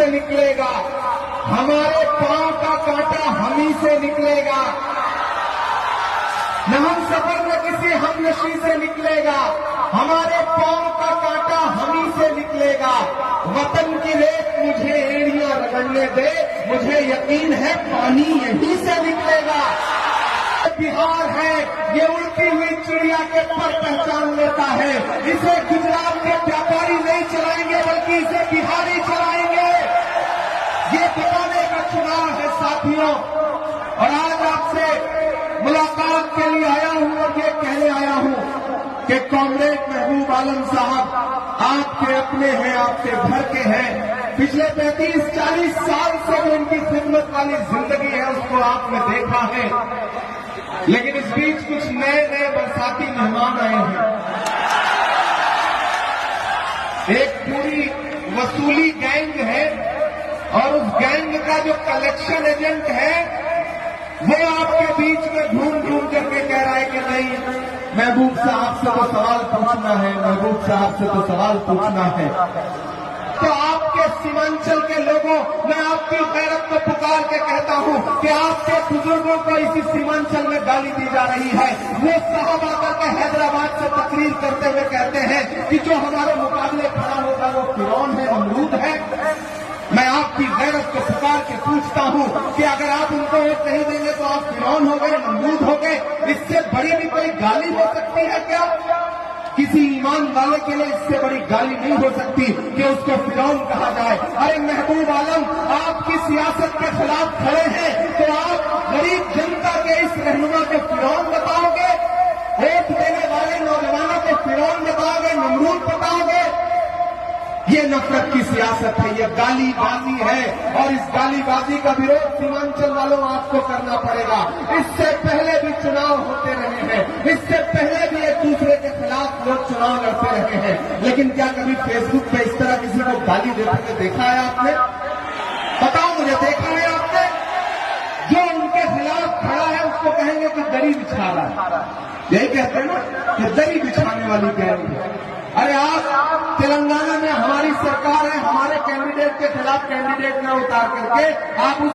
से निकलेगा, हमारे पांव का कांटा हम ही से निकलेगा, न हम सफर न किसी हमनशी से निकलेगा, हमारे पांव का कांटा हम ही से निकलेगा। वतन की रेत मुझे एड़ियां रगड़ने दे, मुझे यकीन है पानी यहीं से निकलेगा। बिहार है, ये उड़ती हुई चिड़िया के पर पहचान लेता है। इसे गुजरात के व्यापारी नहीं चलाएंगे, बल्कि इसे बिहारी चलाएंगे। ये बताने का चुनाव है साथियों। और आज आपसे मुलाकात के लिए आया हूं और ये कहने आया हूं कि कॉमरेड महबूब आलम साहब आपके अपने हैं, आपके घर के हैं। पिछले 35-40 साल से जो इनकी खिदमत वाली जिंदगी है उसको आपने देखा है, लेकिन इस बीच कुछ नए नए बरसाती मेहमान आए हैं। एक पूरी वसूली गैंग है और उस गैंग का जो कलेक्शन एजेंट है वो आपके बीच में घूम घूम करके कह रहा है कि नहीं, महबूब साहब से तो सवाल पूछना है, महबूब साहब से तो सवाल पूछना है। तो आपके सीमांचल के लोगों, मैं आपकी गैरत को पुकार के कहता हूं कि आपके बुजुर्गों को इसी सीमांचल में गाली दी जा रही है। वो साहब आकर के हैदराबाद से तकरीर करते हुए कहते हैं कि जो हमारे मुकाबले खड़ा होगा वो फिरौन है, नमरूद है। मैं आपकी गैरत को पुकार के पूछता हूं कि अगर आप उनको वोट नहीं देंगे तो आप फिरौन हो गए, नमरूद हो गए। इससे बड़ी भी कोई गाली हो सकती है क्या? किसी ईमान वाले के लिए इससे बड़ी गाली नहीं हो सकती कि उसको फिरौन कहा जाए। अरे महबूब आलम, आपकी सियासत के खिलाफ खड़े हैं तो आप गरीब जनता के इस रहनुमा को फिरौन बताओगे? वोट देने वाले नौजवानों को फिरौन बताओगे, नमरूद बताओगे? ये नफरत की सियासत है, ये गालीबाजी है और इस गालीबाजी का विरोध सीमांचल वालों आपको करना पड़ेगा। इससे पहले भी चुनाव होते रहे हैं, इससे पहले भी एक दूसरे के खिलाफ लोग चुनाव लड़ते रहे हैं, लेकिन क्या कभी फेसबुक पे इस तरह किसी को गाली देते हुए देखा है आपने? बताओ मुझे, देखा है आपने? जो उनके खिलाफ खड़ा है उसको कहेंगे कि दरी बिछा रहा है। यही कहते हैं ना कि दरी बिछाने वाली गैंग है। अरे आप तेलंगाना में हमारी सरकार है, हमारे कैंडिडेट के खिलाफ कैंडिडेट न उतार करके आप